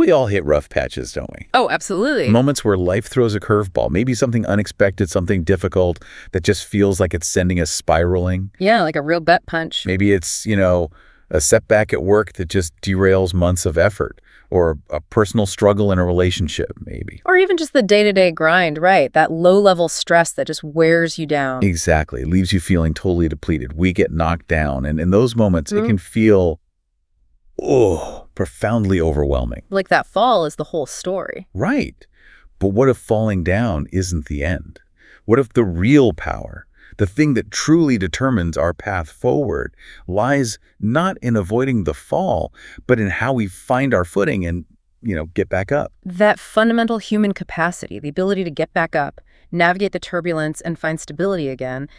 We all hit rough patches, don't we? Oh, absolutely. Moments where life throws a curveball, maybe something unexpected, something difficult that just feels like it's sending us spiraling. Yeah, like a real gut punch. Maybe it's, a setback at work that just derails months of effort, or a personal struggle in a relationship, maybe. Or even just the day-to-day grind, right? That low-level stress that just wears you down. Exactly. It leaves you feeling totally depleted. We get knocked down. And in those moments, it can feel, profoundly overwhelming. Like that fall is the whole story. Right. But what if falling down isn't the end? What if the real power, the thing that truly determines our path forward, lies not in avoiding the fall, but in how we find our footing and, get back up? That fundamental human capacity, the ability to get back up, navigate the turbulence, and find stability again,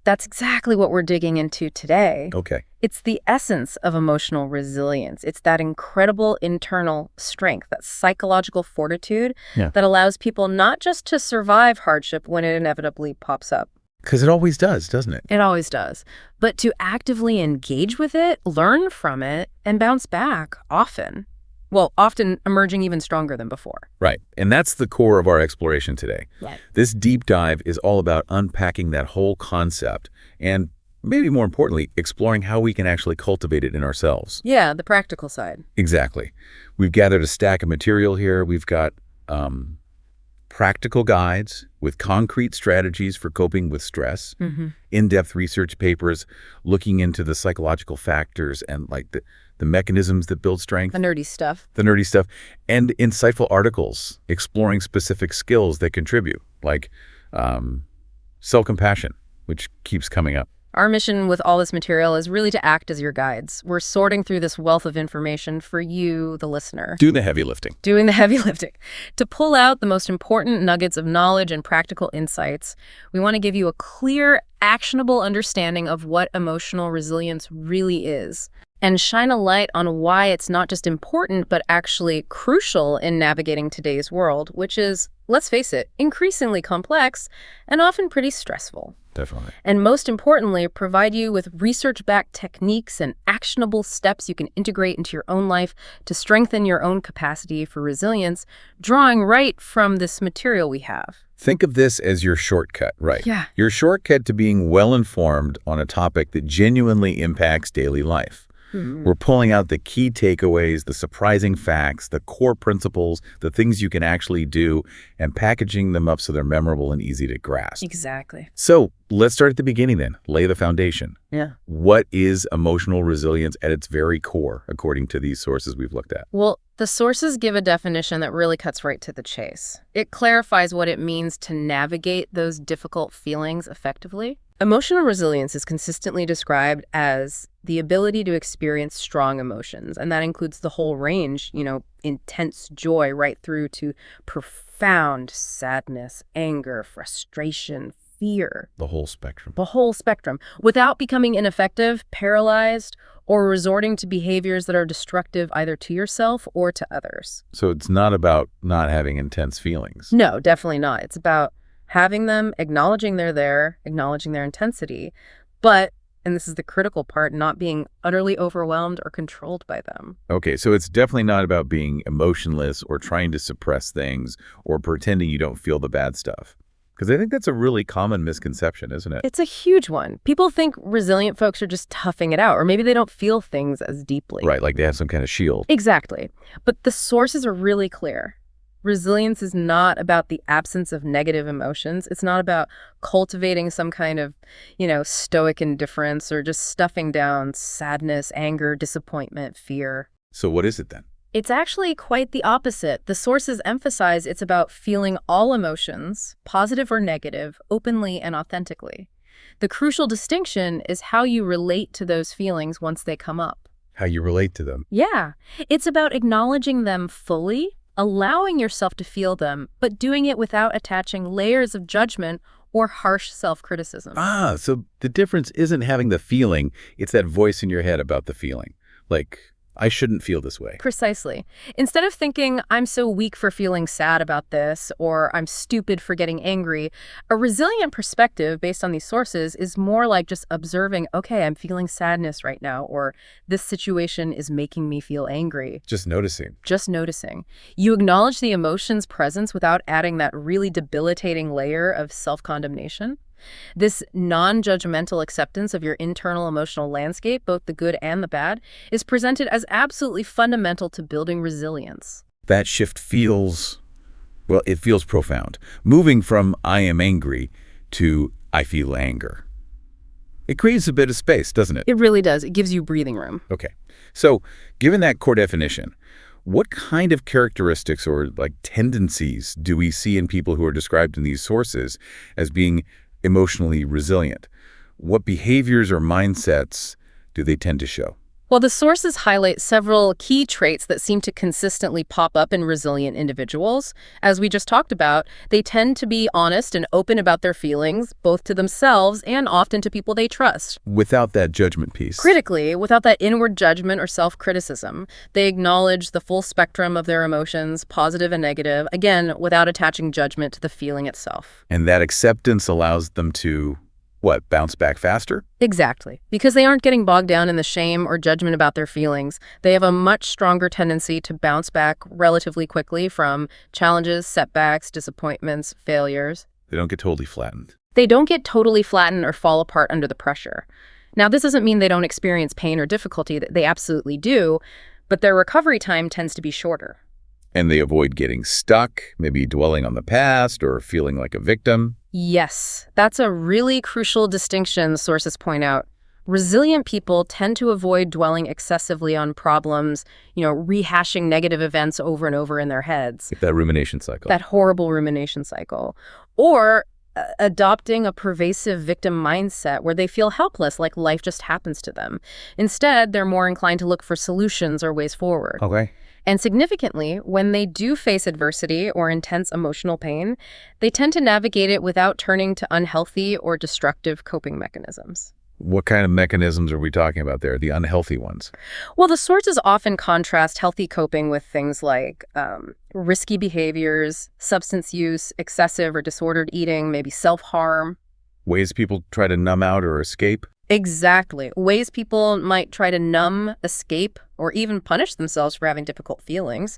that's exactly what we're digging into today. Okay. It's the essence of emotional resilience. It's that incredible internal strength, that psychological fortitude that allows people not just to survive hardship when it inevitably pops up. Because it always does, doesn't it? It always does. But to actively engage with it, learn from it, and bounce back often. Well, often emerging even stronger than before. Right. And that's the core of our exploration today. Right. This deep dive is all about unpacking that whole concept and, maybe more importantly, exploring how we can actually cultivate it in ourselves. Yeah, the practical side. Exactly. We've gathered a stack of material here. We've got practical guides with concrete strategies for coping with stress, in-depth research papers looking into the psychological factors and the mechanisms that build strength. The nerdy stuff. And insightful articles exploring specific skills that contribute, like self-compassion, which keeps coming up. Our mission with all this material is really to act as your guides. We're sorting through this wealth of information for you, the listener. Do the heavy lifting. Doing the heavy lifting. To pull out the most important nuggets of knowledge and practical insights, we want to give you a clear, actionable understanding of what emotional resilience really is, and shine a light on why it's not just important, but actually crucial in navigating today's world, which is, let's face it, increasingly complex and often pretty stressful. Definitely. And most importantly, provide you with research-backed techniques and actionable steps you can integrate into your own life to strengthen your own capacity for resilience, drawing right from this material we have. Think of this as your shortcut, right? Yeah. Your shortcut to being well-informed on a topic that genuinely impacts daily life. We're pulling out the key takeaways, the surprising facts, the core principles, the things you can actually do, and packaging them up so they're memorable and easy to grasp. Exactly. So let's start at the beginning then. Lay the foundation. Yeah. What is emotional resilience at its very core, according to these sources we've looked at? Well, the sources give a definition that really cuts right to the chase. It clarifies what it means to navigate those difficult feelings effectively. Emotional resilience is consistently described as the ability to experience strong emotions, and that includes the whole range, intense joy right through to profound sadness, anger, frustration, fear. The whole spectrum. The whole spectrum, without becoming ineffective, paralyzed, or resorting to behaviors that are destructive either to yourself or to others. So it's not about not having intense feelings. No, definitely not. It's about having them, acknowledging they're there, acknowledging their intensity, but, and this is the critical part, not being utterly overwhelmed or controlled by them. Okay, so it's definitely not about being emotionless or trying to suppress things or pretending you don't feel the bad stuff. Because I think that's a really common misconception, isn't it? It's a huge one. People think resilient folks are just toughing it out, or maybe they don't feel things as deeply. Right, like they have some kind of shield. Exactly. But the sources are really clear. Resilience is not about the absence of negative emotions. It's not about cultivating some kind of, stoic indifference or just stuffing down sadness, anger, disappointment, fear. So what is it then? It's actually quite the opposite. The sources emphasize it's about feeling all emotions, positive or negative, openly and authentically. The crucial distinction is how you relate to those feelings once they come up. How you relate to them. Yeah. It's about acknowledging them fully, allowing yourself to feel them, but doing it without attaching layers of judgment or harsh self-criticism. So the difference isn't having the feeling, it's that voice in your head about the feeling. Like, I shouldn't feel this way. Precisely. Instead of thinking, I'm so weak for feeling sad about this, or I'm stupid for getting angry, a resilient perspective based on these sources is more like just observing, okay, I'm feeling sadness right now, or this situation is making me feel angry. Just noticing. Just noticing. You acknowledge the emotion's presence without adding that really debilitating layer of self-condemnation. This non-judgmental acceptance of your internal emotional landscape, both the good and the bad, is presented as absolutely fundamental to building resilience. That shift feels, well, it feels profound. Moving from I am angry to I feel anger. It creates a bit of space, doesn't it? It really does. It gives you breathing room. Okay. So, given that core definition, what kind of characteristics or tendencies do we see in people who are described in these sources as being emotionally resilient? What behaviors or mindsets do they tend to show? Well, the sources highlight several key traits that seem to consistently pop up in resilient individuals. As we just talked about, they tend to be honest and open about their feelings, both to themselves and often to people they trust. Without that judgment piece. Critically, without that inward judgment or self-criticism, they acknowledge the full spectrum of their emotions, positive and negative, again, without attaching judgment to the feeling itself. And that acceptance allows them to, what, bounce back faster? Exactly. Because they aren't getting bogged down in the shame or judgment about their feelings, they have a much stronger tendency to bounce back relatively quickly from challenges, setbacks, disappointments, failures. They don't get totally flattened. They don't get totally flattened or fall apart under the pressure. Now, this doesn't mean they don't experience pain or difficulty. They absolutely do, but their recovery time tends to be shorter. And they avoid getting stuck, maybe dwelling on the past or feeling like a victim. Yes, that's a really crucial distinction, sources point out. Resilient people tend to avoid dwelling excessively on problems, rehashing negative events over and over in their heads. That rumination cycle. That horrible rumination cycle. Or adopting a pervasive victim mindset where they feel helpless, like life just happens to them. Instead, they're more inclined to look for solutions or ways forward. Okay. And significantly, when they do face adversity or intense emotional pain, they tend to navigate it without turning to unhealthy or destructive coping mechanisms. What kind of mechanisms are we talking about there, the unhealthy ones? Well, the sources often contrast healthy coping with things like risky behaviors, substance use, excessive or disordered eating, maybe self-harm. Ways people try to numb out or escape? Exactly. Ways people might try to numb, escape, or even punish themselves for having difficult feelings.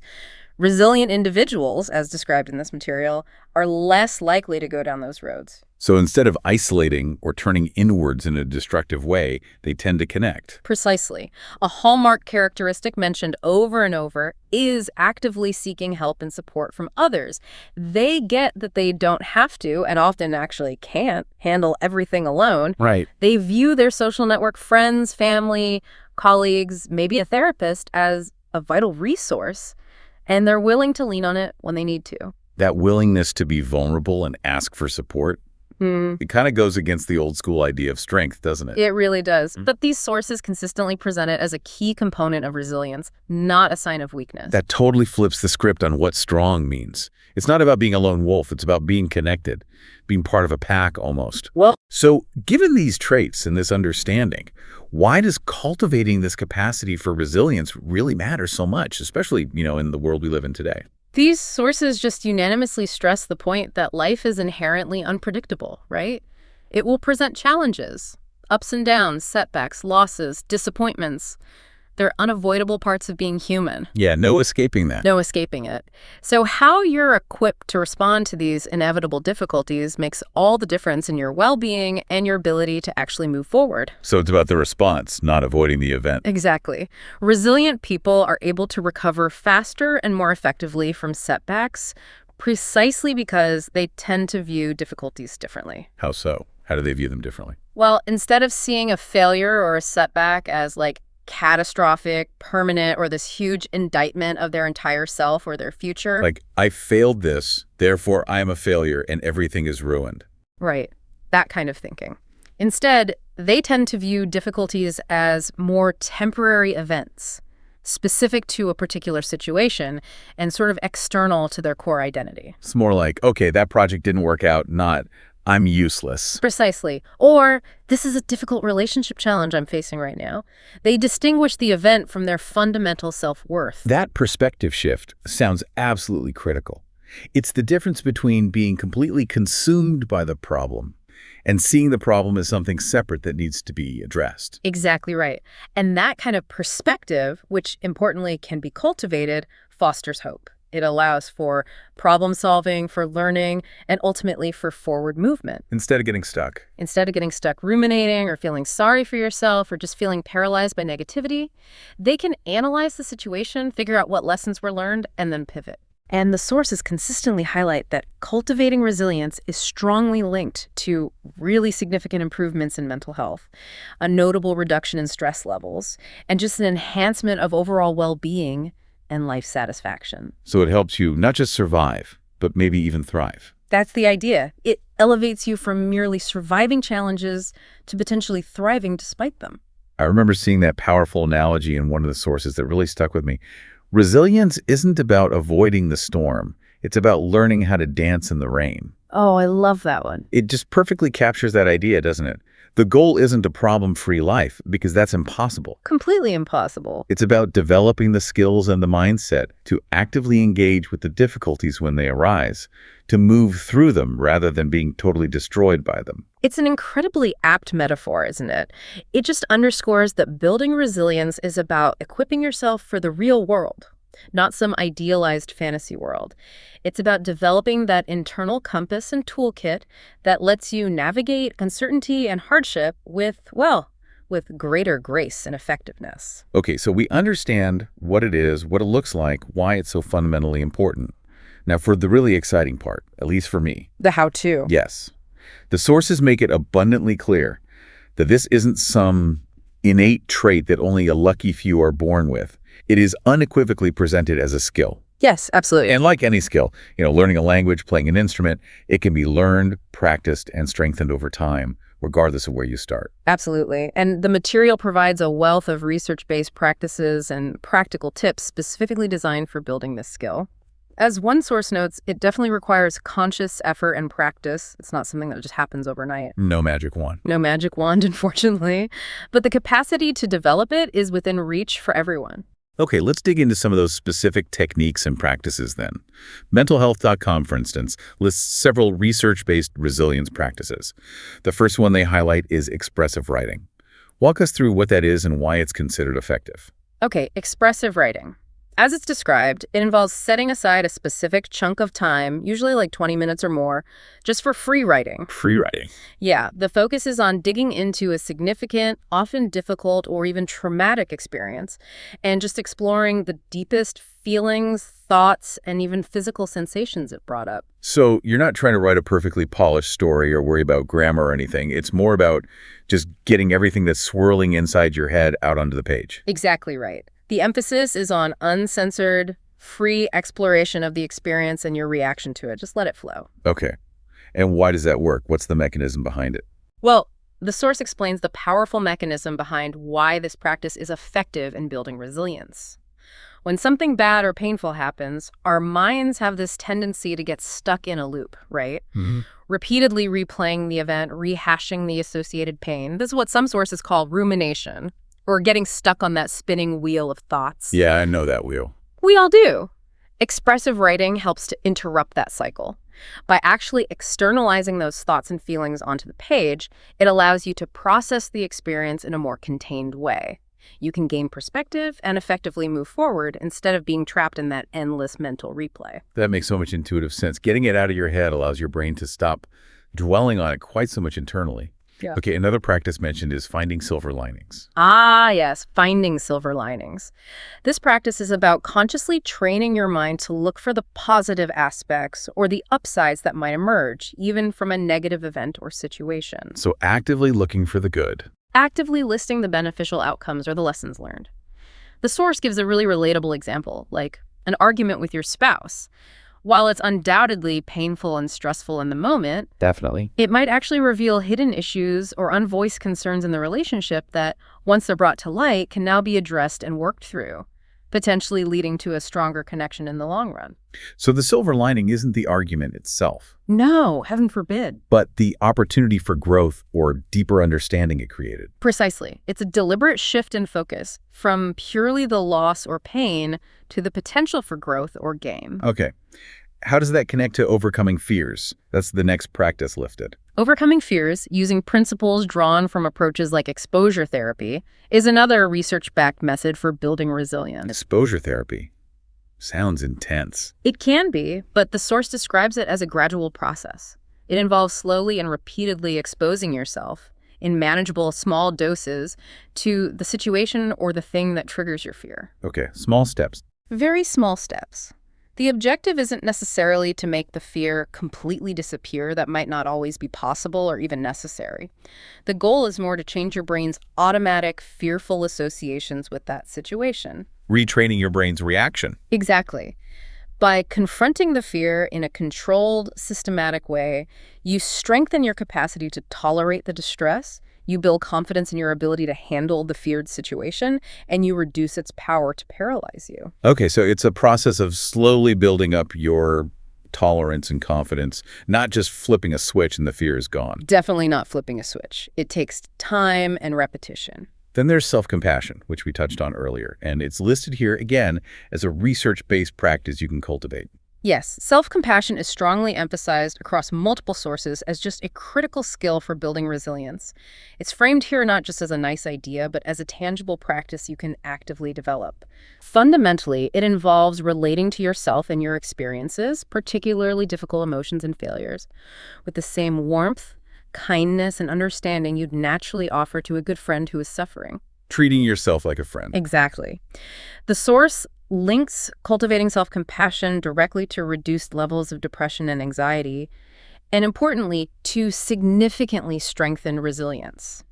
Resilient individuals, as described in this material, are less likely to go down those roads. So instead of isolating or turning inwards in a destructive way, they tend to connect. Precisely. A hallmark characteristic mentioned over and over is actively seeking help and support from others. They get that they don't have to, and often actually can't, handle everything alone. Right. They view their social network, friends, family, colleagues, maybe a therapist, as a vital resource, and they're willing to lean on it when they need to. That willingness to be vulnerable and ask for support, it kind of goes against the old school idea of strength, doesn't it? It really does. But these sources consistently present it as a key component of resilience, not a sign of weakness. That totally flips the script on what strong means. It's not about being a lone wolf. It's about being connected, being part of a pack almost. Well, so given these traits and this understanding, why does cultivating this capacity for resilience really matter so much, especially, in the world we live in today? these sources just unanimously stress the point that life is inherently unpredictable, right? It will present challenges, ups and downs, setbacks, losses, disappointments. They're unavoidable parts of being human. Yeah, no escaping that. No escaping it. So how you're equipped to respond to these inevitable difficulties makes all the difference in your well-being and your ability to actually move forward. So it's about the response, not avoiding the event. Exactly. Resilient people are able to recover faster and more effectively from setbacks precisely because they tend to view difficulties differently. How so? How do they view them differently? Well, instead of seeing a failure or a setback as like catastrophic, permanent, or this huge indictment of their entire self or their future. Like, I failed this, therefore I am a failure and everything is ruined. Right. That kind of thinking. Instead, they tend to view difficulties as more temporary events, specific to a particular situation and sort of external to their core identity. It's more like, okay, that project didn't work out, not I'm useless. Precisely. Or, this is a difficult relationship challenge I'm facing right now. They distinguish the event from their fundamental self-worth. That perspective shift sounds absolutely critical. It's the difference between being completely consumed by the problem and seeing the problem as something separate that needs to be addressed. Exactly right. And that kind of perspective, which importantly can be cultivated, fosters hope. It allows for problem solving, for learning, and ultimately for forward movement. Instead of getting stuck. Instead of getting stuck ruminating or feeling sorry for yourself or just feeling paralyzed by negativity, they can analyze the situation, figure out what lessons were learned, and then pivot. And the sources consistently highlight that cultivating resilience is strongly linked to really significant improvements in mental health, a notable reduction in stress levels, and just an enhancement of overall well-being and life satisfaction. So it helps you not just survive, but maybe even thrive. That's the idea. It elevates you from merely surviving challenges to potentially thriving despite them. I remember seeing that powerful analogy in one of the sources that really stuck with me. Resilience isn't about avoiding the storm. It's about learning how to dance in the rain. Oh, I love that one. It just perfectly captures that idea, doesn't it? The goal isn't a problem-free life, because that's impossible. Completely impossible. It's about developing the skills and the mindset to actively engage with the difficulties when they arise, to move through them rather than being totally destroyed by them. It's an incredibly apt metaphor, isn't it? It just underscores that building resilience is about equipping yourself for the real world, not some idealized fantasy world. It's about developing that internal compass and toolkit that lets you navigate uncertainty and hardship with greater grace and effectiveness. Okay, so we understand what it is, what it looks like, why it's so fundamentally important. Now, for the really exciting part, at least for me. The how-to. Yes. The sources make it abundantly clear that this isn't some innate trait that only a lucky few are born with. It is unequivocally presented as a skill. Yes, absolutely. And like any skill, learning a language, playing an instrument, it can be learned, practiced, and strengthened over time, regardless of where you start. Absolutely. And the material provides a wealth of research-based practices and practical tips specifically designed for building this skill. As one source notes, it definitely requires conscious effort and practice. It's not something that just happens overnight. No magic wand. No magic wand, unfortunately. But the capacity to develop it is within reach for everyone. Okay, let's dig into some of those specific techniques and practices then. Mentalhealth.com, for instance, lists several research-based resilience practices. The first one they highlight is expressive writing. Walk us through what that is and why it's considered effective. Okay, expressive writing. As it's described, it involves setting aside a specific chunk of time, usually like 20 minutes or more, just for free writing. Free writing. Yeah, the focus is on digging into a significant, often difficult, or even traumatic experience, and just exploring the deepest feelings, thoughts, and even physical sensations it brought up. So you're not trying to write a perfectly polished story or worry about grammar or anything. It's more about just getting everything that's swirling inside your head out onto the page. Exactly right. The emphasis is on uncensored, free exploration of the experience and your reaction to it. Just let it flow. Okay. And why does that work? What's the mechanism behind it? Well, the source explains the powerful mechanism behind why this practice is effective in building resilience. When something bad or painful happens, our minds have this tendency to get stuck in a loop, right? Mm-hmm. Repeatedly replaying the event, rehashing the associated pain. This is what some sources call rumination, or getting stuck on that spinning wheel of thoughts. Yeah, I know that wheel. We all do. Expressive writing helps to interrupt that cycle. By actually externalizing those thoughts and feelings onto the page, it allows you to process the experience in a more contained way. You can gain perspective and effectively move forward instead of being trapped in that endless mental replay. That makes so much intuitive sense. Getting it out of your head allows your brain to stop dwelling on it quite so much internally. Yeah. Okay, another practice mentioned is finding silver linings. Ah, yes, finding silver linings. This practice is about consciously training your mind to look for the positive aspects or the upsides that might emerge, even from a negative event or situation. So actively looking for the good. Actively listing the beneficial outcomes or the lessons learned. The source gives a really relatable example, like an argument with your spouse. While it's undoubtedly painful and stressful in the moment, Definitely. it might actually reveal hidden issues or unvoiced concerns in the relationship that, once they're brought to light, can now be addressed and worked through. potentially leading to a stronger connection in the long run. So the silver lining isn't the argument itself, No, heaven forbid. but the opportunity for growth or deeper understanding it created. Precisely. It's a deliberate shift in focus from purely the loss or pain to the potential for growth or gain. Okay. How does that connect to overcoming fears? That's the next practice listed. Overcoming fears using principles drawn from approaches like exposure therapy is another research-backed method for building resilience. Exposure therapy. Sounds intense. It can be, but the source describes it as a gradual process. It involves slowly and repeatedly exposing yourself in manageable small doses to the situation or the thing that triggers your fear. Okay, small steps. Very small steps. The objective isn't necessarily to make the fear completely disappear. That might not always be possible or even necessary. The goal is more to change your brain's automatic, fearful associations with that situation. Retraining your brain's reaction. Exactly. By confronting the fear in a controlled, systematic way, you strengthen your capacity to tolerate the distress, you build confidence in your ability to handle the feared situation, and you reduce its power to paralyze you. Okay, so it's a process of slowly building up your tolerance and confidence, not just flipping a switch and the fear is gone. Definitely not flipping a switch. It takes time and repetition. Then there's self-compassion, which we touched on earlier, and it's listed here again as a research-based practice you can cultivate. Yes, self-compassion is strongly emphasized across multiple sources as just a critical skill for building resilience. It's framed here not just as a nice idea, but as a tangible practice you can actively develop. Fundamentally, it involves relating to yourself and your experiences, particularly difficult emotions and failures, with the same warmth, kindness, and understanding you'd naturally offer to a good friend who is suffering. Treating yourself like a friend. Exactly. The source links cultivating self-compassion directly to reduced levels of depression and anxiety, and importantly, to significantly strengthen resilience.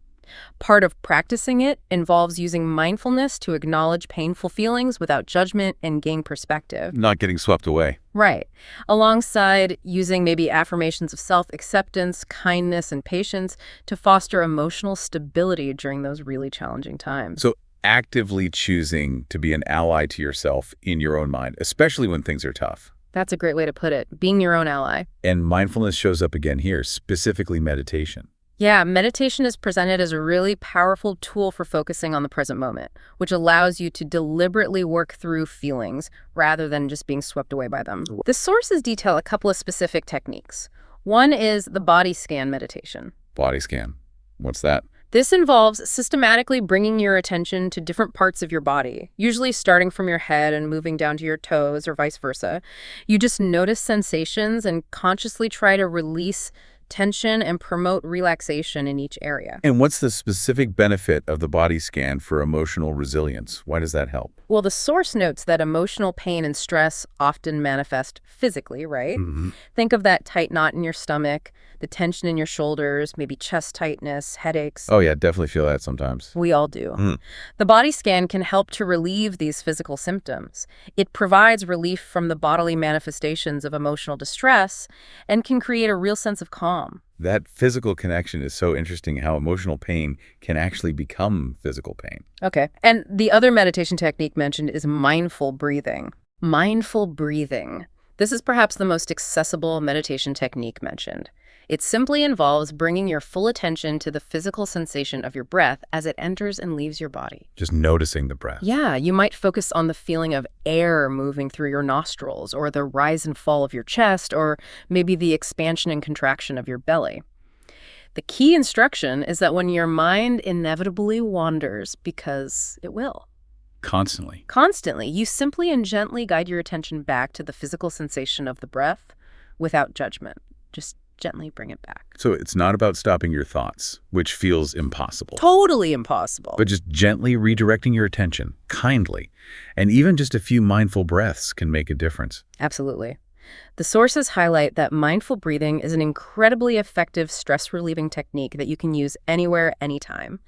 Part of practicing it involves using mindfulness to acknowledge painful feelings without judgment and gain perspective. Not getting swept away. Right. Alongside using maybe affirmations of self-acceptance, kindness, and patience to foster emotional stability during those really challenging times. So actively choosing to be an ally to yourself in your own mind, especially when things are tough. That's a great way to put it, being your own ally. And mindfulness shows up again here, specifically meditation. Yeah, meditation is presented as a really powerful tool for focusing on the present moment, which allows you to deliberately work through feelings rather than just being swept away by them. The sources detail a couple of specific techniques. One is the body scan meditation. Body scan. What's that? This involves systematically bringing your attention to different parts of your body, usually starting from your head and moving down to your toes or vice versa. You just notice sensations and consciously try to release tension and promote relaxation in each area. And what's the specific benefit of the body scan for emotional resilience? Why does that help? Well, the source notes that emotional pain and stress often manifest physically, right? Mm-hmm. Think of that tight knot in your stomach, the tension in your shoulders, maybe chest tightness, headaches. Oh yeah, definitely feel that sometimes. We all do. Mm. The body scan can help to relieve these physical symptoms. It provides relief from the bodily manifestations of emotional distress and can create a real sense of calm. That physical connection is so interesting, how emotional pain can actually become physical pain. Okay. And the other meditation technique mentioned is mindful breathing. Mindful breathing. This is perhaps the most accessible meditation technique mentioned. It simply involves bringing your full attention to the physical sensation of your breath as it enters and leaves your body. Just noticing the breath. Yeah, you might focus on the feeling of air moving through your nostrils, or the rise and fall of your chest, or maybe the expansion and contraction of your belly. The key instruction is that when your mind inevitably wanders, because it will, constantly, you simply and gently guide your attention back to the physical sensation of the breath without judgment. Just gently bring it back. So it's not about stopping your thoughts, which feels impossible. Totally impossible. But just gently redirecting your attention, kindly. And even just a few mindful breaths can make a difference. Absolutely. The sources highlight that mindful breathing is an incredibly effective stress-relieving technique that you can use anywhere, anytime.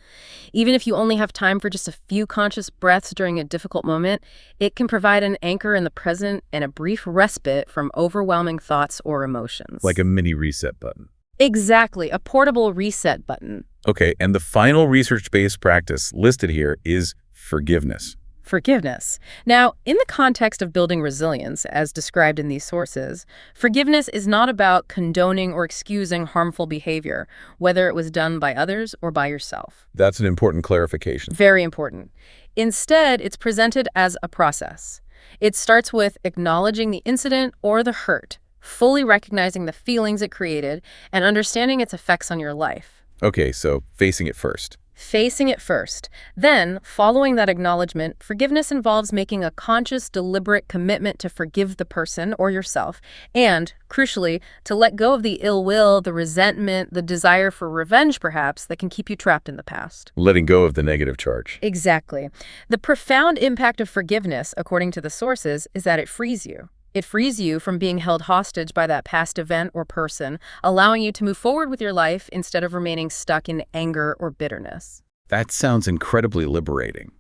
Even if you only have time for just a few conscious breaths during a difficult moment, it can provide an anchor in the present and a brief respite from overwhelming thoughts or emotions. Like a mini reset button. Exactly, a portable reset button. Okay, and the final research-based practice listed here is forgiveness. Forgiveness. Now, in the context of building resilience, as described in these sources, forgiveness is not about condoning or excusing harmful behavior, whether it was done by others or by yourself. That's an important clarification. Very important. Instead, it's presented as a process. It starts with acknowledging the incident or the hurt, fully recognizing the feelings it created, and understanding its effects on your life. Okay, so facing it first. Facing it first. Then, following that acknowledgement, forgiveness involves making a conscious, deliberate commitment to forgive the person or yourself, and, crucially, to let go of the ill will, the resentment, the desire for revenge, perhaps, that can keep you trapped in the past. Letting go of the negative charge. Exactly. The profound impact of forgiveness, according to the sources, is that it frees you. It frees you from being held hostage by that past event or person, allowing you to move forward with your life instead of remaining stuck in anger or bitterness. That sounds incredibly liberating.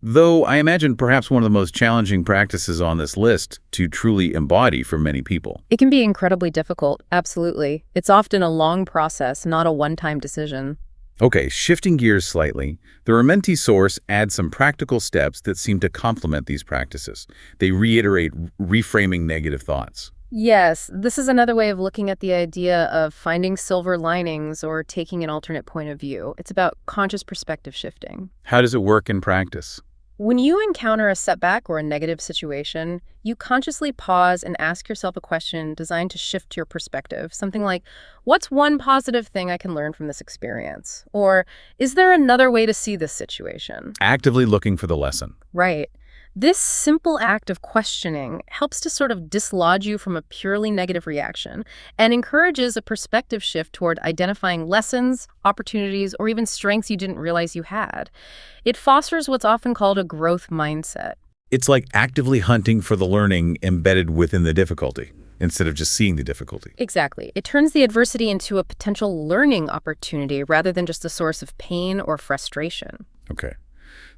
Though I imagine perhaps one of the most challenging practices on this list to truly embody for many people. It can be incredibly difficult, absolutely. It's often a long process, not a one-time decision. Okay, shifting gears slightly, the Rementi source adds some practical steps that seem to complement these practices. They reiterate reframing negative thoughts. Yes, this is another way of looking at the idea of finding silver linings or taking an alternate point of view. It's about conscious perspective shifting. How does it work in practice? When you encounter a setback or a negative situation, you consciously pause and ask yourself a question designed to shift your perspective. Something like, what's one positive thing I can learn from this experience? Or, is there another way to see this situation? Actively looking for the lesson. Right. This simple act of questioning helps to sort of dislodge you from a purely negative reaction and encourages a perspective shift toward identifying lessons, opportunities, or even strengths you didn't realize you had. It fosters what's often called a growth mindset. It's like actively hunting for the learning embedded within the difficulty, instead of just seeing the difficulty. Exactly. It turns the adversity into a potential learning opportunity rather than just a source of pain or frustration. Okay.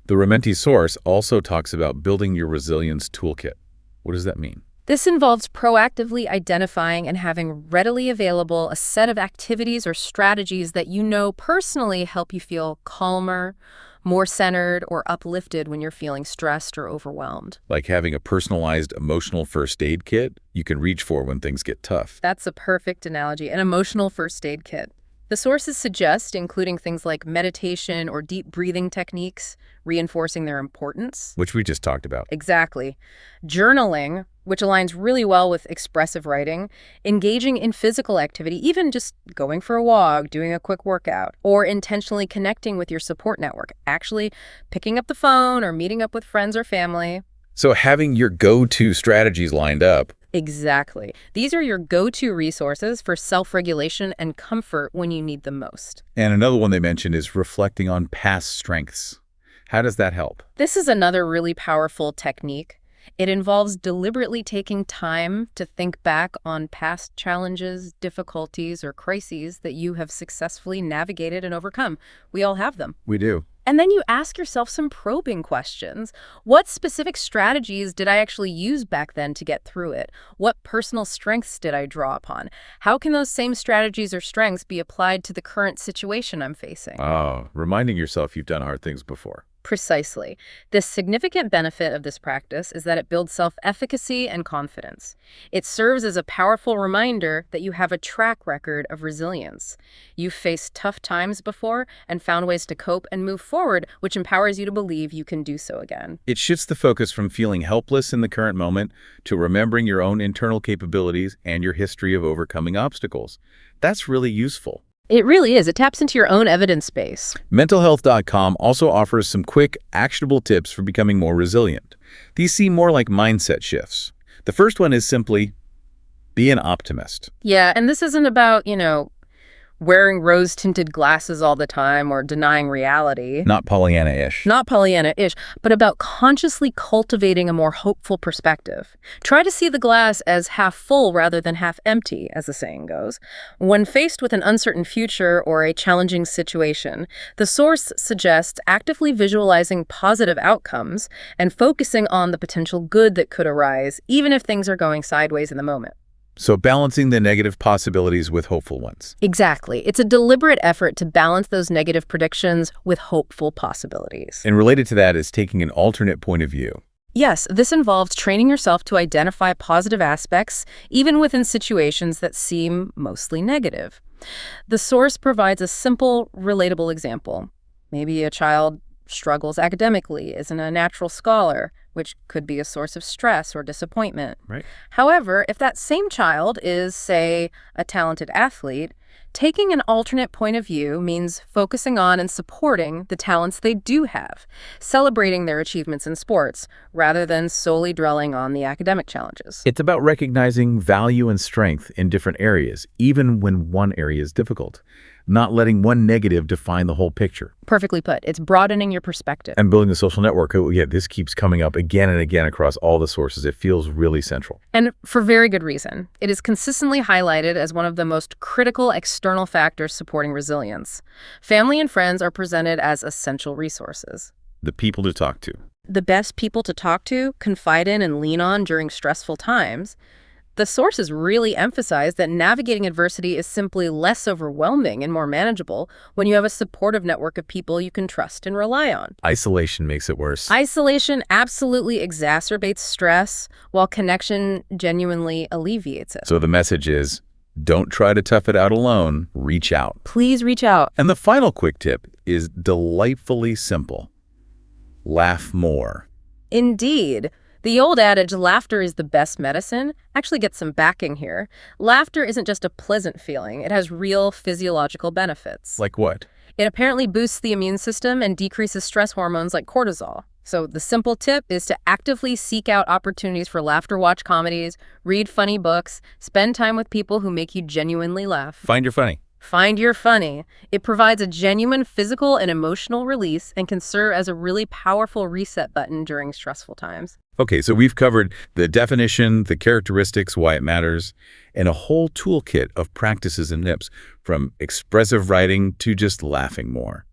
The Rementi source also talks about building your resilience toolkit. What does that mean? This involves proactively identifying and having readily available a set of activities or strategies that you know personally help you feel calmer, more centered, or uplifted when you're feeling stressed or overwhelmed. Like having a personalized emotional first aid kit you can reach for when things get tough. That's a perfect analogy, an emotional first aid kit. The sources suggest including things like meditation or deep breathing techniques, reinforcing their importance. Which we just talked about. Exactly. Journaling, which aligns really well with expressive writing, engaging in physical activity, even just going for a walk, doing a quick workout, or intentionally connecting with your support network, actually picking up the phone or meeting up with friends or family. So having your go-to strategies lined up. Exactly. These are your go-to resources for self-regulation and comfort when you need them most. And another one they mentioned is reflecting on past strengths. How does that help? This is another really powerful technique. It involves deliberately taking time to think back on past challenges, difficulties, or crises that you have successfully navigated and overcome. We all have them. We do. And then you ask yourself some probing questions. What specific strategies did I actually use back then to get through it? What personal strengths did I draw upon? How can those same strategies or strengths be applied to the current situation I'm facing? Oh, reminding yourself you've done hard things before. Precisely. The significant benefit of this practice is that it builds self-efficacy and confidence. It serves as a powerful reminder that you have a track record of resilience. You've faced tough times before and found ways to cope and move forward, which empowers you to believe you can do so again. It shifts the focus from feeling helpless in the current moment to remembering your own internal capabilities and your history of overcoming obstacles. That's really useful. It really is. It taps into your own evidence base. Mentalhealth.com also offers some quick, actionable tips for becoming more resilient. These seem more like mindset shifts. The first one is simply, be an optimist. Yeah, and this isn't about, wearing rose-tinted glasses all the time or denying reality. Not Pollyanna-ish. Not Pollyanna-ish, but about consciously cultivating a more hopeful perspective. Try to see the glass as half full rather than half empty, as the saying goes. When faced with an uncertain future or a challenging situation, the source suggests actively visualizing positive outcomes and focusing on the potential good that could arise, even if things are going sideways in the moment. So balancing the negative possibilities with hopeful ones. Exactly. It's a deliberate effort to balance those negative predictions with hopeful possibilities. And related to that is taking an alternate point of view. Yes, this involves training yourself to identify positive aspects, even within situations that seem mostly negative. The source provides a simple, relatable example. Maybe a child struggles academically, isn't a natural scholar, which could be a source of stress or disappointment. Right. However, if that same child is, say, a talented athlete, taking an alternate point of view means focusing on and supporting the talents they do have, celebrating their achievements in sports, rather than solely dwelling on the academic challenges. It's about recognizing value and strength in different areas, even when one area is difficult. Not letting one negative define the whole picture. Perfectly put. It's broadening your perspective. And building a social network. Oh, yeah, this keeps coming up again and again across all the sources. It feels really central. And for very good reason. It is consistently highlighted as one of the most critical external factors supporting resilience. Family and friends are presented as essential resources. The people to talk to. The best people to talk to, confide in, and lean on during stressful times. The sources really emphasize that navigating adversity is simply less overwhelming and more manageable when you have a supportive network of people you can trust and rely on. Isolation makes it worse. Isolation absolutely exacerbates stress, while connection genuinely alleviates it. So the message is, don't try to tough it out alone. Reach out. Please reach out. And the final quick tip is delightfully simple. Laugh more. Indeed. The old adage, laughter is the best medicine, actually gets some backing here. Laughter isn't just a pleasant feeling. It has real physiological benefits. Like what? It apparently boosts the immune system and decreases stress hormones like cortisol. So the simple tip is to actively seek out opportunities for laughter-watch comedies, read funny books, spend time with people who make you genuinely laugh. Find your funny. Find your funny. It provides a genuine physical and emotional release and can serve as a really powerful reset button during stressful times. Okay, so we've covered the definition, the characteristics, why it matters, and a whole toolkit of practices and tips, from expressive writing to just laughing more.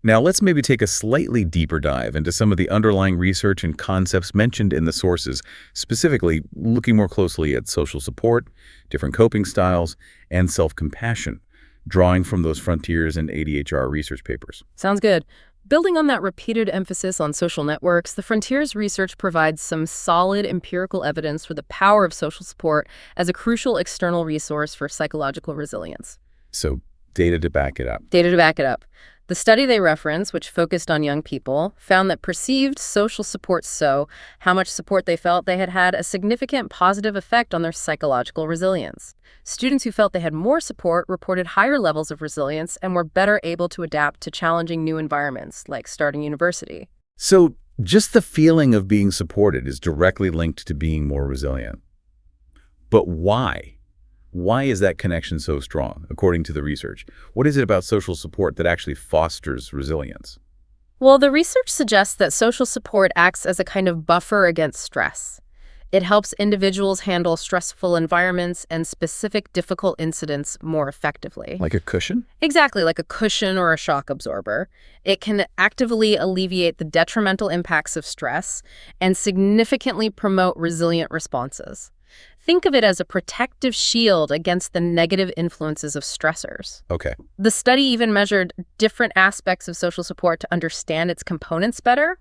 Now, let's maybe take a slightly deeper dive into some of the underlying research and concepts mentioned in the sources, specifically looking more closely at social support, different coping styles, and self-compassion, drawing from those Frontiers and ADHR research papers. Sounds good. Building on that repeated emphasis on social networks, the Frontiers research provides some solid empirical evidence for the power of social support as a crucial external resource for psychological resilience. So, data to back it up. Data to back it up. The study they reference, which focused on young people, found that perceived social support, so how much support they felt, they had a significant positive effect on their psychological resilience. Students who felt they had more support reported higher levels of resilience and were better able to adapt to challenging new environments, like starting university. So just the feeling of being supported is directly linked to being more resilient. But why? Why is that connection so strong, according to the research? What is it about social support that actually fosters resilience? Well, the research suggests that social support acts as a kind of buffer against stress. It helps individuals handle stressful environments and specific difficult incidents more effectively. Like a cushion? Exactly, like a cushion or a shock absorber. It can actively alleviate the detrimental impacts of stress and significantly promote resilient responses. Think of it as a protective shield against the negative influences of stressors. Okay. The study even measured different aspects of social support to understand its components better.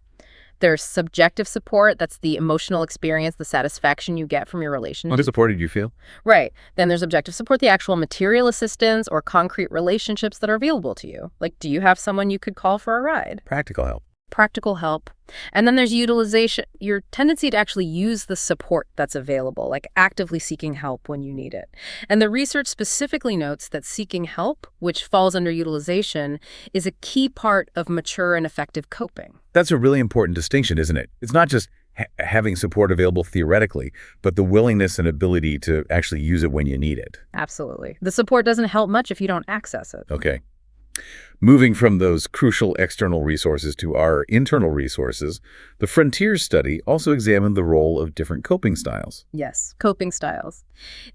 There's subjective support, that's the emotional experience, the satisfaction you get from your relationship. How supported you feel? Right. Then there's objective support, the actual material assistance or concrete relationships that are available to you. Like, do you have someone you could call for a ride? Practical help. Practical help. And then there's utilization, your tendency to actually use the support that's available, like actively seeking help when you need it. And the research specifically notes that seeking help, which falls under utilization, is a key part of mature and effective coping. That's a really important distinction, isn't it? It's not just having support available theoretically, but the willingness and ability to actually use it when you need it. Absolutely. The support doesn't help much if you don't access it. Okay. Moving from those crucial external resources to our internal resources, the Frontiers study also examined the role of different coping styles. Yes, coping styles.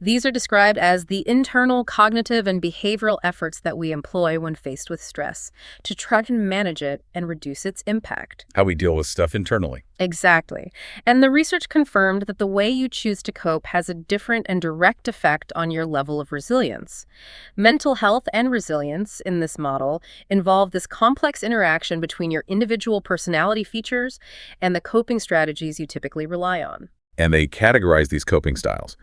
These are described as the internal cognitive and behavioral efforts that we employ when faced with stress to try to manage it and reduce its impact. How we deal with stuff internally. Exactly. And the research confirmed that the way you choose to cope has a different and direct effect on your level of resilience. Mental health and resilience in this model involve this complex interaction between your individual personality features and the coping strategies you typically rely on. And they categorized these coping styles,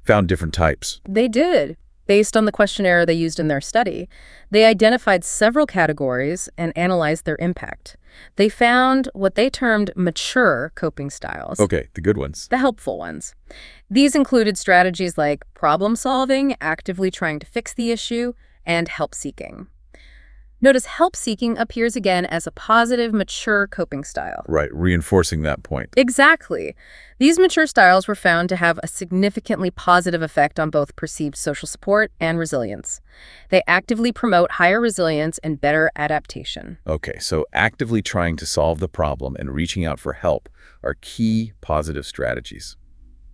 found different types. They did. Based on the questionnaire they used in their study, they identified several categories and analyzed their impact. They found what they termed mature coping styles. Okay, the good ones. The helpful ones. These included strategies like problem solving, actively trying to fix the issue, and help seeking. Notice help seeking appears again as a positive, mature coping style. Right, reinforcing that point. Exactly. These mature styles were found to have a significantly positive effect on both perceived social support and resilience. They actively promote higher resilience and better adaptation. Okay, so actively trying to solve the problem and reaching out for help are key positive strategies.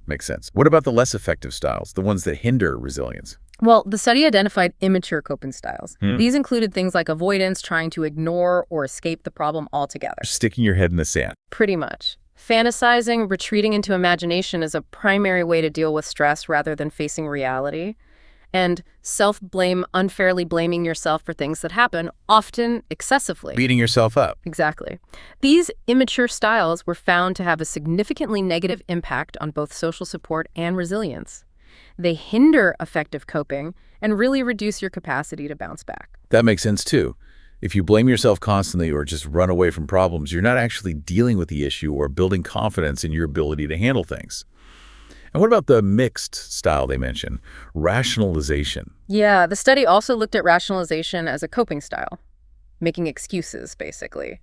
Makes sense. What about the less effective styles, the ones that hinder resilience? Well, the study identified immature coping styles. These included things like avoidance, trying to ignore or escape the problem altogether. Sticking your head in the sand. Pretty much. Fantasizing, retreating into imagination is a primary way to deal with stress rather than facing reality. And self-blame, unfairly blaming yourself for things that happen, often excessively. Beating yourself up. Exactly. These immature styles were found to have a significantly negative impact on both social support and resilience. They hinder effective coping and really reduce your capacity to bounce back. That makes sense too. If you blame yourself constantly or just run away from problems, you're not actually dealing with the issue or building confidence in your ability to handle things. And what about the mixed style they mentioned? Rationalization. Yeah, the study also looked at rationalization as a coping style, making excuses, basically.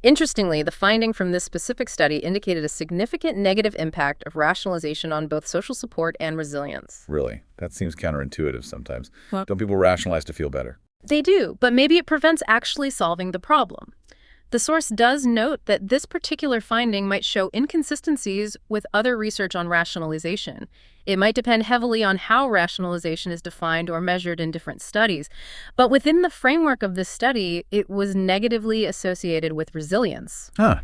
Interestingly, the finding from this specific study indicated a significant negative impact of rationalization on both social support and resilience. Really? That seems counterintuitive sometimes. What? Don't people rationalize to feel better? They do, but maybe it prevents actually solving the problem. The source does note that this particular finding might show inconsistencies with other research on rationalization. It might depend heavily on how rationalization is defined or measured in different studies. But within the framework of this study, it was negatively associated with resilience. Huh.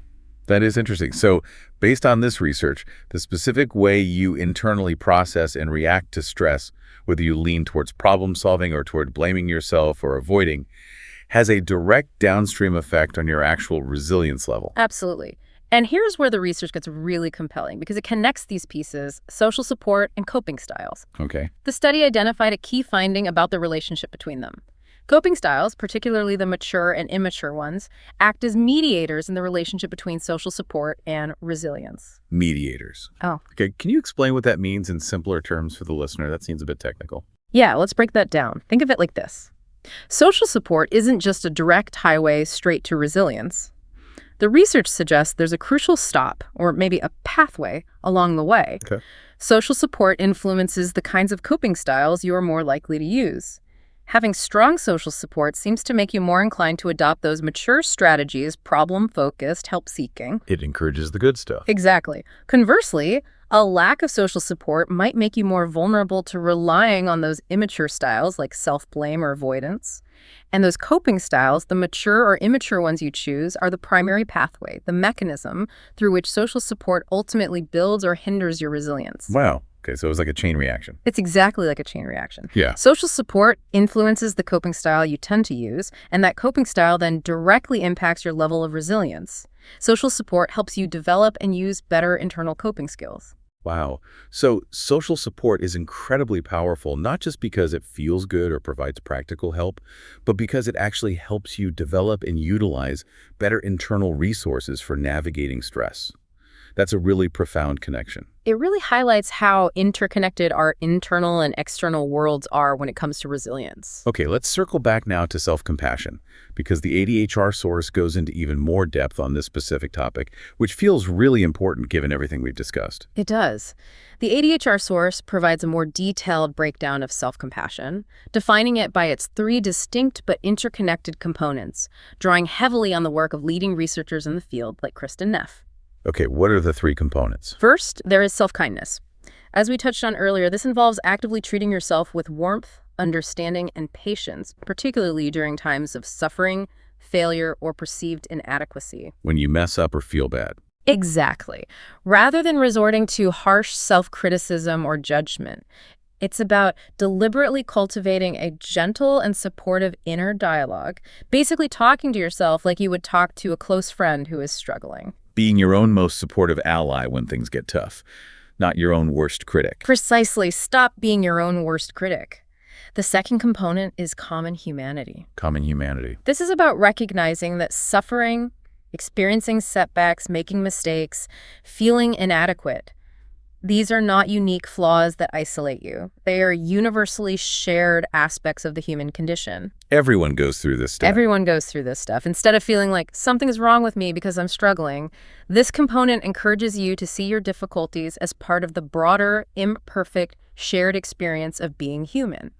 That is interesting. So based on this research, the specific way you internally process and react to stress, whether you lean towards problem solving or toward blaming yourself or avoiding, has a direct downstream effect on your actual resilience level. Absolutely. And here's where the research gets really compelling because it connects these pieces, social support and coping styles. Okay. The study identified a key finding about the relationship between them. Coping styles, particularly the mature and immature ones, act as mediators in the relationship between social support and resilience. Mediators. Oh. Okay, can you explain what that means in simpler terms for the listener? That seems a bit technical. Yeah, let's break that down. Think of it like this. Social support isn't just a direct highway straight to resilience. The research suggests there's a crucial stop, or maybe a pathway, along the way. Okay. Social support influences the kinds of coping styles you are more likely to use. Having strong social support seems to make you more inclined to adopt those mature strategies, problem-focused, help-seeking. It encourages the good stuff. Exactly. Conversely, a lack of social support might make you more vulnerable to relying on those immature styles like self-blame or avoidance. And those coping styles, the mature or immature ones you choose, are the primary pathway, the mechanism through which social support ultimately builds or hinders your resilience. Wow. Okay, so it was like a chain reaction. It's exactly like a chain reaction. Yeah. Social support influences the coping style you tend to use, and that coping style then directly impacts your level of resilience. Social support helps you develop and use better internal coping skills. Wow. So social support is incredibly powerful, not just because it feels good or provides practical help, but because it actually helps you develop and utilize better internal resources for navigating stress. That's a really profound connection. It really highlights how interconnected our internal and external worlds are when it comes to resilience. Okay, let's circle back now to self-compassion, because the ADHR source goes into even more depth on this specific topic, which feels really important given everything we've discussed. It does. The ADHR source provides a more detailed breakdown of self-compassion, defining it by its 3 distinct but interconnected components, drawing heavily on the work of leading researchers in the field like Kristen Neff. Okay, what are the 3 components? First, there is self-kindness. As we touched on earlier, this involves actively treating yourself with warmth, understanding, and patience, particularly during times of suffering, failure, or perceived inadequacy. When you mess up or feel bad. Exactly. Rather than resorting to harsh self-criticism or judgment, it's about deliberately cultivating a gentle and supportive inner dialogue, basically talking to yourself like you would talk to a close friend who is struggling. Being your own most supportive ally when things get tough, not your own worst critic. Precisely. Stop being your own worst critic. The second component is common humanity. Common humanity. This is about recognizing that suffering, experiencing setbacks, making mistakes, feeling inadequate, these are not unique flaws that isolate you. They are universally shared aspects of the human condition. Everyone goes through this stuff. Everyone goes through this stuff. Instead of feeling like something's wrong with me because I'm struggling, this component encourages you to see your difficulties as part of the broader, imperfect, shared experience of being human.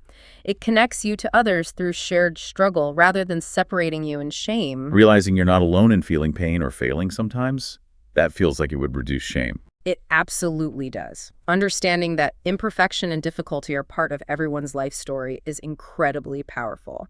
It connects you to others through shared struggle rather than separating you in shame. Realizing you're not alone in feeling pain or failing sometimes, that feels like it would reduce shame. It absolutely does. Understanding that imperfection and difficulty are part of everyone's life story is incredibly powerful.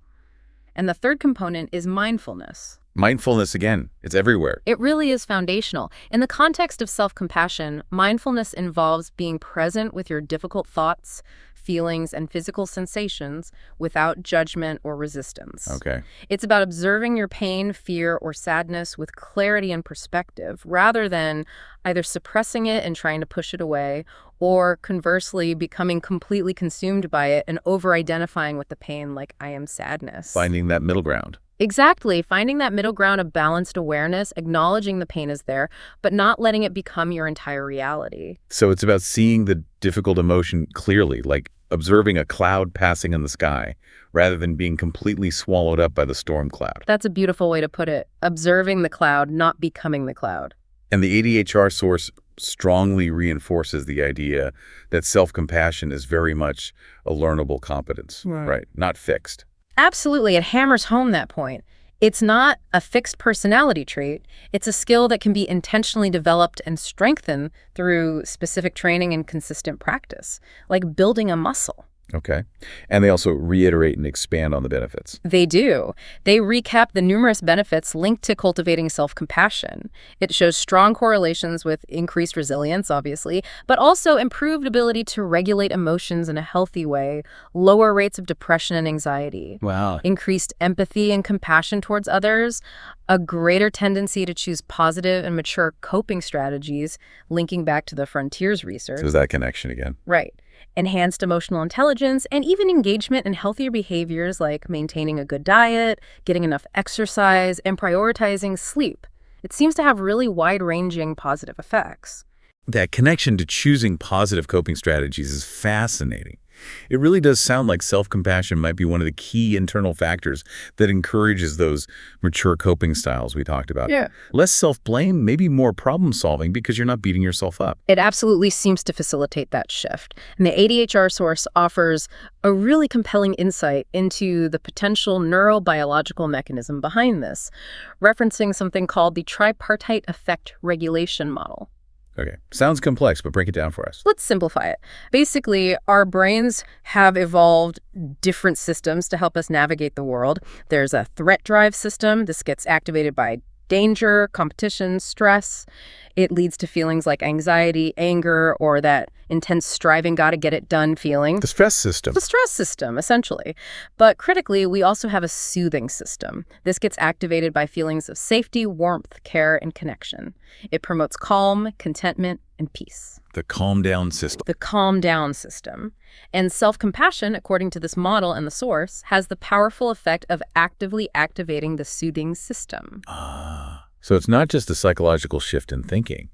And the third component is mindfulness. Mindfulness, again, it's everywhere. It really is foundational. In the context of self-compassion, mindfulness involves being present with your difficult thoughts, feelings, and physical sensations without judgment or resistance. Okay. It's about observing your pain, fear, or sadness with clarity and perspective, rather than either suppressing it and trying to push it away, or conversely, becoming completely consumed by it and over-identifying with the pain like I am sadness. Finding that middle ground. Exactly. Finding that middle ground of balanced awareness, acknowledging the pain is there, but not letting it become your entire reality. So it's about seeing the difficult emotion clearly, like observing a cloud passing in the sky, rather than being completely swallowed up by the storm cloud. That's a beautiful way to put it. Observing the cloud, not becoming the cloud. And the ADHR source strongly reinforces the idea that self-compassion is very much a learnable competence, right? Not fixed. Absolutely. It hammers home that point. It's not a fixed personality trait. It's a skill that can be intentionally developed and strengthened through specific training and consistent practice, like building a muscle. Okay. And they also reiterate and expand on the benefits. They do. They recap the numerous benefits linked to cultivating self-compassion. It shows strong correlations with increased resilience, obviously, but also improved ability to regulate emotions in a healthy way, lower rates of depression and anxiety. Wow. Increased empathy and compassion towards others, a greater tendency to choose positive and mature coping strategies, linking back to the Frontiers research. So is that connection again? Right. Enhanced emotional intelligence, and even engagement in healthier behaviors like maintaining a good diet, getting enough exercise, and prioritizing sleep. It seems to have really wide-ranging positive effects. That connection to choosing positive coping strategies is fascinating. It really does sound like self-compassion might be one of the key internal factors that encourages those mature coping styles we talked about. Yeah. Less self-blame, maybe more problem-solving because you're not beating yourself up. It absolutely seems to facilitate that shift. And the ADHR source offers a really compelling insight into the potential neurobiological mechanism behind this, referencing something called the tripartite effect regulation model. Okay. Sounds complex, but break it down for us. Let's simplify it. Basically, our brains have evolved different systems to help us navigate the world. There's a threat drive system. This gets activated by danger, competition, stress. It leads to feelings like anxiety, anger, or that intense striving, gotta get it done feeling. The stress system. The stress system, essentially. But critically, we also have a soothing system. This gets activated by feelings of safety, warmth, care, and connection. It promotes calm, contentment, and peace. The calm down system. The calm down system. And self-compassion, according to this model and the source, has the powerful effect of actively activating the soothing system. So it's not just a psychological shift in thinking.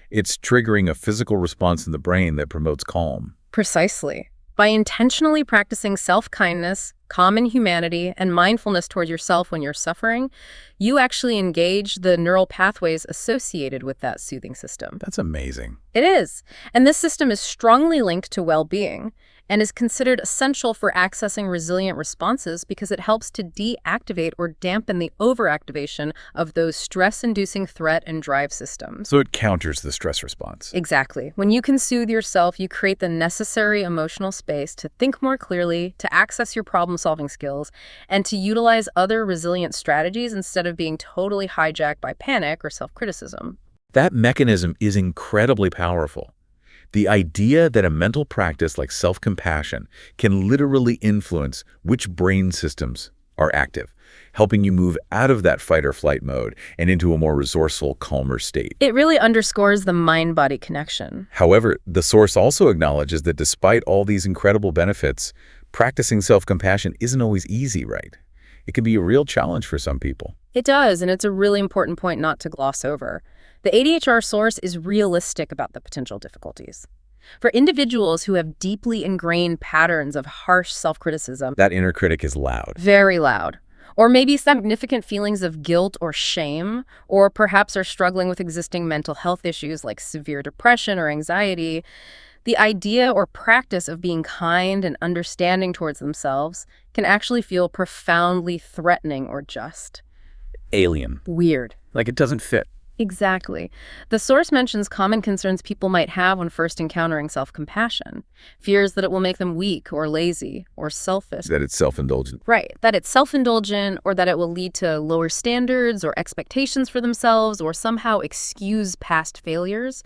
It's triggering a physical response in the brain that promotes calm. Precisely. By intentionally practicing self-kindness, common humanity, and mindfulness toward yourself when you're suffering, you actually engage the neural pathways associated with that soothing system. That's amazing. It is. And this system is strongly linked to well-being and is considered essential for accessing resilient responses because it helps to deactivate or dampen the overactivation of those stress-inducing threat and drive systems. So it counters the stress response. Exactly. When you can soothe yourself, you create the necessary emotional space to think more clearly, to access your problem-solving skills, and to utilize other resilient strategies instead of being totally hijacked by panic or self-criticism. That mechanism is incredibly powerful. The idea that a mental practice like self-compassion can literally influence which brain systems are active, helping you move out of that fight or flight mode and into a more resourceful, calmer state. It really underscores the mind-body connection. However, the source also acknowledges that despite all these incredible benefits, practicing self-compassion isn't always easy, right? It can be a real challenge for some people. It does, and it's a really important point not to gloss over. The ADHR source is realistic about the potential difficulties. For individuals who have deeply ingrained patterns of harsh self-criticism, That inner critic is loud. very loud, or maybe significant feelings of guilt or shame, or perhaps are struggling with existing mental health issues like severe depression or anxiety, the idea or practice of being kind and understanding towards themselves can actually feel profoundly threatening or just Alien. weird. Like it doesn't fit. Exactly. The source mentions common concerns people might have when first encountering self-compassion. Fears that it will make them weak or lazy or selfish. That it's self-indulgent. Right. That it's self-indulgent, or that it will lead to lower standards or expectations for themselves, or somehow excuse past failures.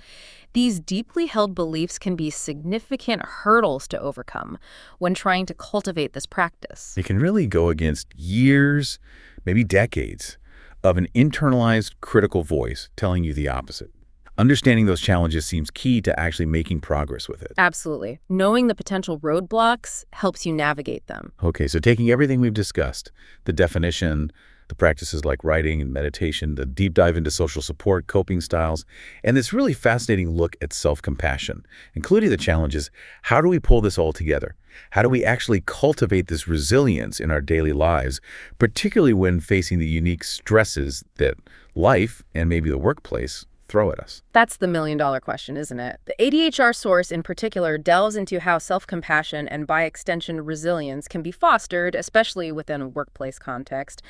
These deeply held beliefs can be significant hurdles to overcome when trying to cultivate this practice. It can really go against years, maybe decades, of an internalized critical voice telling you the opposite. Understanding those challenges seems key to actually making progress with it. Absolutely. Knowing the potential roadblocks helps you navigate them. Okay, so taking everything we've discussed, the definition, the practices like writing and meditation, the deep dive into social support, coping styles, and this really fascinating look at self-compassion, including the challenges, how do we pull this all together? How do we actually cultivate this resilience in our daily lives, particularly when facing the unique stresses that life and maybe the workplace throw at us? That's the million-dollar question, isn't it? The ADHR source in particular delves into how self-compassion and, by extension, resilience can be fostered, especially within a workplace context.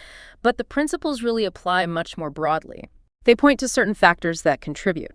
But the principles really apply much more broadly. They point to certain factors that contribute.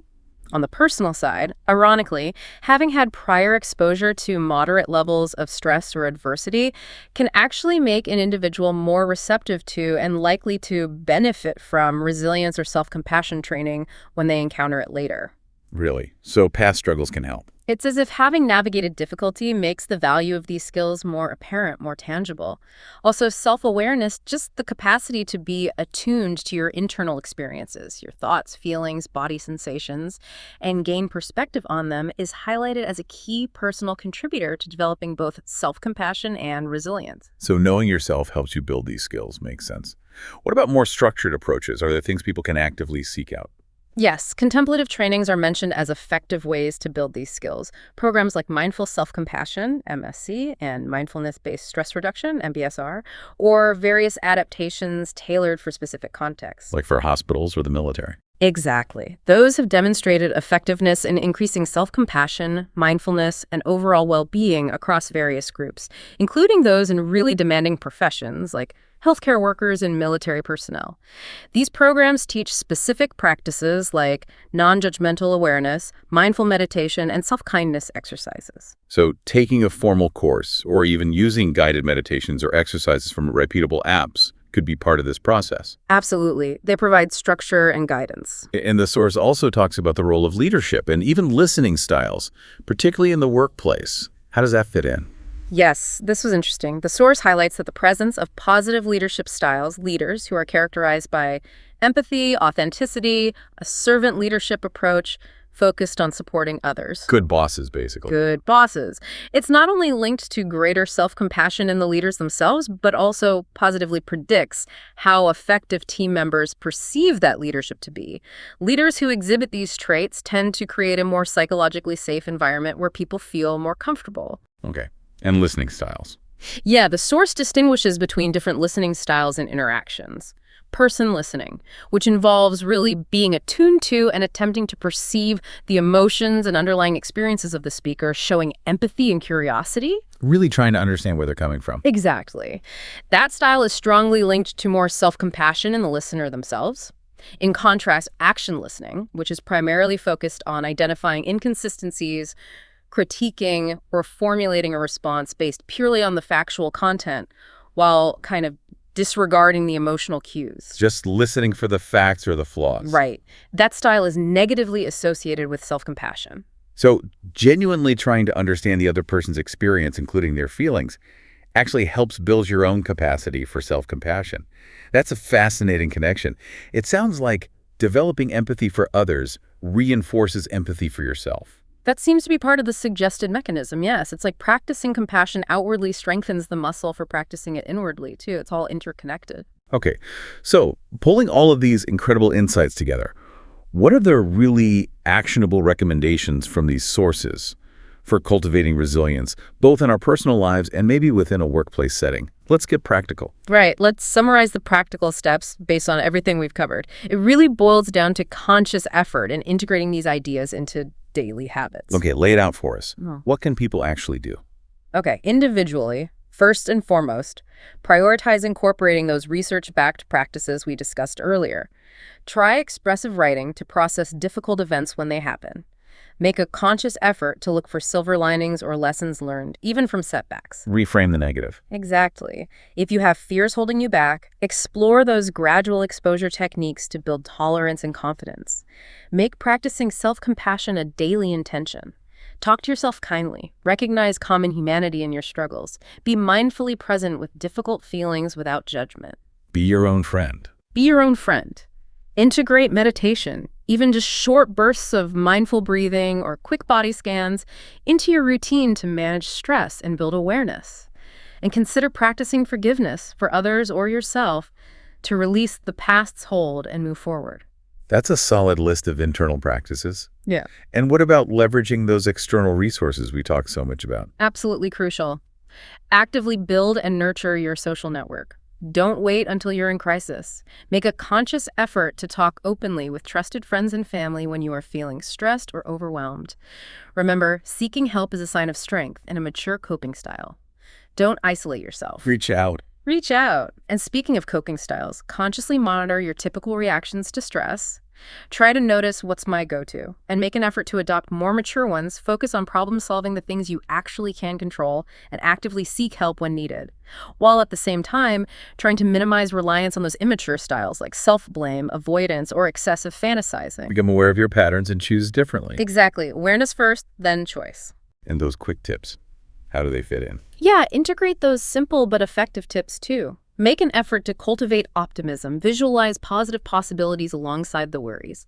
On the personal side, ironically, having had prior exposure to moderate levels of stress or adversity can actually make an individual more receptive to and likely to benefit from resilience or self-compassion training when they encounter it later. Really? So past struggles can help. It's as if having navigated difficulty makes the value of these skills more apparent, more tangible. Also, self-awareness, just the capacity to be attuned to your internal experiences, your thoughts, feelings, body sensations, and gain perspective on them is highlighted as a key personal contributor to developing both self-compassion and resilience. So knowing yourself helps you build these skills, makes sense. What about more structured approaches? Are there things people can actively seek out? Yes, contemplative trainings are mentioned as effective ways to build these skills. Programs like Mindful Self-Compassion, MSC, and Mindfulness-Based Stress Reduction, MBSR, or various adaptations tailored for specific contexts. Like for hospitals or the military? Exactly. Those have demonstrated effectiveness in increasing self-compassion, mindfulness, and overall well-being across various groups, including those in really demanding professions like healthcare workers and military personnel. These programs teach specific practices like non-judgmental awareness, mindful meditation, and self-kindness exercises. So taking a formal course or even using guided meditations or exercises from reputable apps could be part of this process. Absolutely. They provide structure and guidance. And the source also talks about the role of leadership and even listening styles, particularly in the workplace. How does that fit in? Yes, this was interesting. The source highlights that the presence of positive leadership styles, leaders who are characterized by empathy, authenticity, a servant leadership approach, focused on supporting others. Good bosses, basically. Good bosses. It's not only linked to greater self-compassion in the leaders themselves, but also positively predicts how effective team members perceive that leadership to be. Leaders who exhibit these traits tend to create a more psychologically safe environment where people feel more comfortable. Okay. And listening styles. Yeah, the source distinguishes between different listening styles and interactions. Person listening, which involves really being attuned to and attempting to perceive the emotions and underlying experiences of the speaker, showing empathy and curiosity. Really trying to understand where they're coming from. Exactly. That style is strongly linked to more self-compassion in the listener themselves. In contrast, action listening, which is primarily focused on identifying inconsistencies, critiquing, or formulating a response based purely on the factual content, while kind of disregarding the emotional cues. Just listening for the facts or the flaws. Right. That style is negatively associated with self-compassion. So genuinely trying to understand the other person's experience, including their feelings, actually helps build your own capacity for self-compassion. That's a fascinating connection. It sounds like developing empathy for others reinforces empathy for yourself. That seems to be part of the suggested mechanism, yes. It's like practicing compassion outwardly strengthens the muscle for practicing it inwardly, too. It's all interconnected. Okay, so pulling all of these incredible insights together, what are the really actionable recommendations from these sources for cultivating resilience, both in our personal lives and maybe within a workplace setting? Let's get practical. Right. Let's summarize the practical steps based on everything we've covered. It really boils down to conscious effort in integrating these ideas into daily habits. Okay, lay it out for us. Oh. What can people actually do? Okay, individually, first and foremost, prioritize incorporating those research-backed practices we discussed earlier. Try expressive writing to process difficult events when they happen. Make a conscious effort to look for silver linings or lessons learned, even from setbacks. Reframe the negative. Exactly. If you have fears holding you back, explore those gradual exposure techniques to build tolerance and confidence. Make practicing self-compassion a daily intention. Talk to yourself kindly. Recognize common humanity in your struggles. Be mindfully present with difficult feelings without judgment. Be your own friend. Be your own friend. Integrate meditation, even just short bursts of mindful breathing or quick body scans, into your routine to manage stress and build awareness. And consider practicing forgiveness for others or yourself to release the past's hold and move forward. That's a solid list of internal practices. Yeah. And what about leveraging those external resources we talk so much about? Absolutely crucial. Actively build and nurture your social network. Don't wait until you're in crisis. Make a conscious effort to talk openly with trusted friends and family when you are feeling stressed or overwhelmed. Remember, seeking help is a sign of strength and a mature coping style. Don't isolate yourself. Reach out. Reach out. And speaking of coping styles, consciously monitor your typical reactions to stress. Try to notice what's my go-to and make an effort to adopt more mature ones. Focus on problem-solving the things you actually can control and actively seek help when needed, while at the same time trying to minimize reliance on those immature styles like self-blame, avoidance, or excessive fantasizing. Become aware of your patterns and choose differently. Exactly. Awareness first, then choice. And those quick tips, how do they fit in? Yeah, integrate those simple but effective tips too. Make an effort to cultivate optimism, visualize positive possibilities alongside the worries.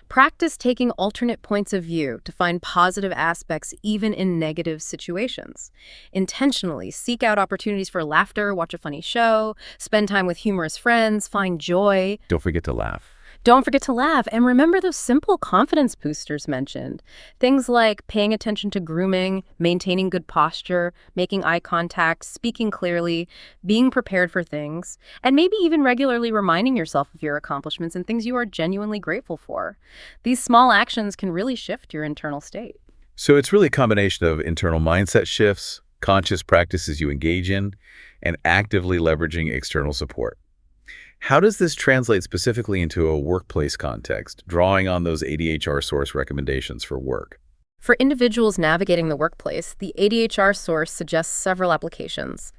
Practice taking alternate points of view to find positive aspects even in negative situations. Intentionally seek out opportunities for laughter, watch a funny show, spend time with humorous friends, find joy. Don't forget to laugh. Don't forget to laugh, and remember those simple confidence boosters mentioned. Things like paying attention to grooming, maintaining good posture, making eye contact, speaking clearly, being prepared for things, and maybe even regularly reminding yourself of your accomplishments and things you are genuinely grateful for. These small actions can really shift your internal state. So it's really a combination of internal mindset shifts, conscious practices you engage in, and actively leveraging external support. How does this translate specifically into a workplace context, drawing on those ADHR source recommendations for work? For individuals navigating the workplace, the ADHR source suggests several applications.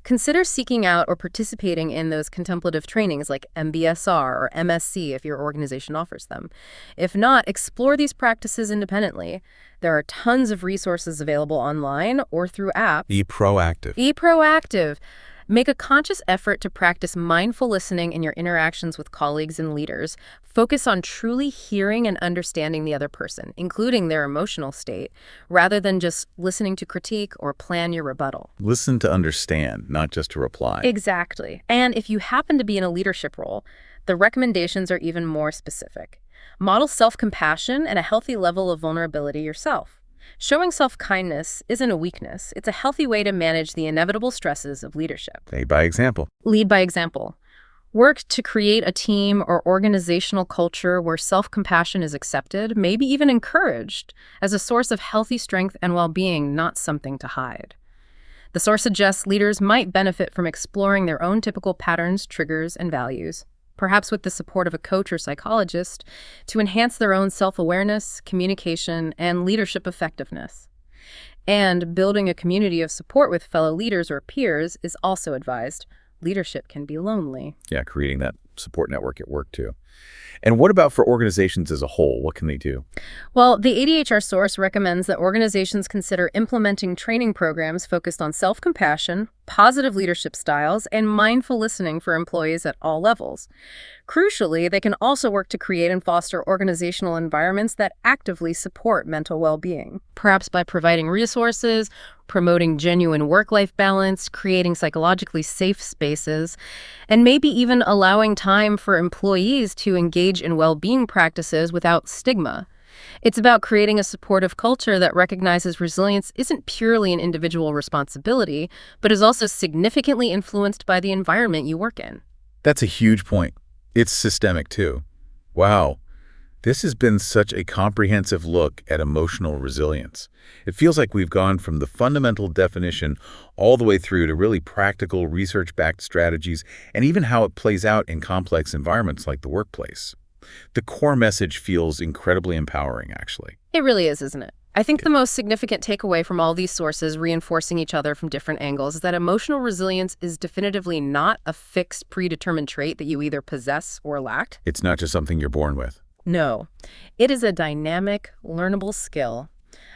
Consider seeking out or participating in those contemplative trainings like MBSR or MSC if your organization offers them. If not, explore these practices independently. There are tons of resources available online or through apps. Be proactive. Be proactive. Make a conscious effort to practice mindful listening in your interactions with colleagues and leaders. Focus on truly hearing and understanding the other person, including their emotional state, rather than just listening to critique or plan your rebuttal. Listen to understand, not just to reply. Exactly. And if you happen to be in a leadership role, the recommendations are even more specific. Model self-compassion and a healthy level of vulnerability yourself. Showing self-kindness isn't a weakness. It's a healthy way to manage the inevitable stresses of leadership. Lead by example. Lead by example. Work to create a team or organizational culture where self-compassion is accepted, maybe even encouraged, as a source of healthy strength and well-being, not something to hide. The source suggests leaders might benefit from exploring their own typical patterns, triggers, and values, perhaps with the support of a coach or psychologist, to enhance their own self-awareness, communication, and leadership effectiveness. And building a community of support with fellow leaders or peers is also advised. Leadership can be lonely. Yeah, creating that support network at work too. And what about for organizations as a whole? What can they do? Well, the ADHR source recommends that organizations consider implementing training programs focused on self-compassion, positive leadership styles, and mindful listening for employees at all levels. Crucially, they can also work to create and foster organizational environments that actively support mental well-being, perhaps by providing resources, promoting genuine work-life balance, creating psychologically safe spaces, and maybe even allowing time for employees to engage in well-being practices without stigma. It's about creating a supportive culture that recognizes resilience isn't purely an individual responsibility, but is also significantly influenced by the environment you work in. That's a huge point. It's systemic too. Wow. This has been such a comprehensive look at emotional resilience. It feels like we've gone from the fundamental definition all the way through to really practical, research-backed strategies and even how it plays out in complex environments like the workplace. The core message feels incredibly empowering, actually. It really is, isn't it? I think the most significant takeaway from all these sources reinforcing each other from different angles is that emotional resilience is definitively not a fixed, predetermined trait that you either possess or lack. It's not just something you're born with. No, it is a dynamic, learnable skill,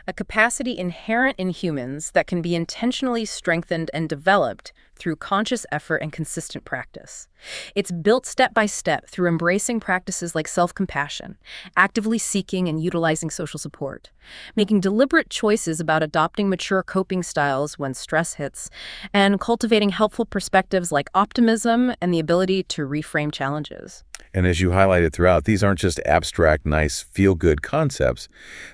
a capacity inherent in humans that can be intentionally strengthened and developed through conscious effort and consistent practice. It's built step by step through embracing practices like self-compassion, actively seeking and utilizing social support, making deliberate choices about adopting mature coping styles when stress hits, and cultivating helpful perspectives like optimism and the ability to reframe challenges. And as you highlighted throughout, these aren't just abstract, nice, feel-good concepts.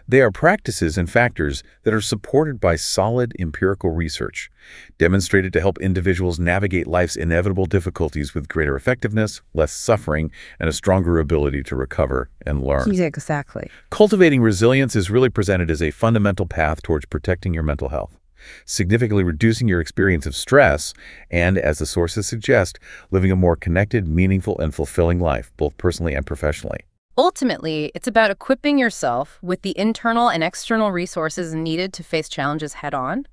They are practices and factors that are supported by solid empirical research, demonstrated to help individuals navigate life's inevitable difficulties with greater effectiveness, less suffering, and a stronger ability to recover and learn. Exactly. Cultivating resilience is really presented as a fundamental path towards protecting your mental health, significantly reducing your experience of stress, and, as the sources suggest, living a more connected, meaningful, and fulfilling life, both personally and professionally. Ultimately, it's about equipping yourself with the internal and external resources needed to face challenges head-on,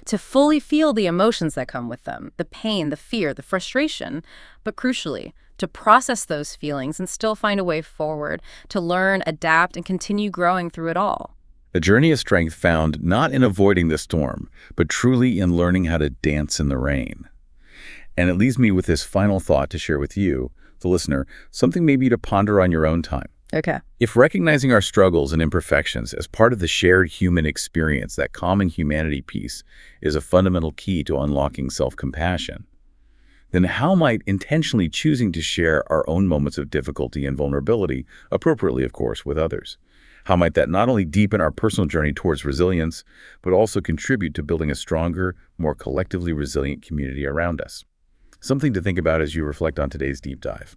to fully feel the emotions that come with them, the pain, the fear, the frustration, but crucially, to process those feelings and still find a way forward, to learn, adapt, and continue growing through it all. A journey of strength found not in avoiding the storm, but truly in learning how to dance in the rain. And it leaves me with this final thought to share with you, the listener, something maybe to ponder on your own time. Okay. If recognizing our struggles and imperfections as part of the shared human experience, that common humanity piece, is a fundamental key to unlocking self-compassion, then how might intentionally choosing to share our own moments of difficulty and vulnerability, appropriately of course, with others, how might that not only deepen our personal journey towards resilience, but also contribute to building a stronger, more collectively resilient community around us? Something to think about as you reflect on today's deep dive.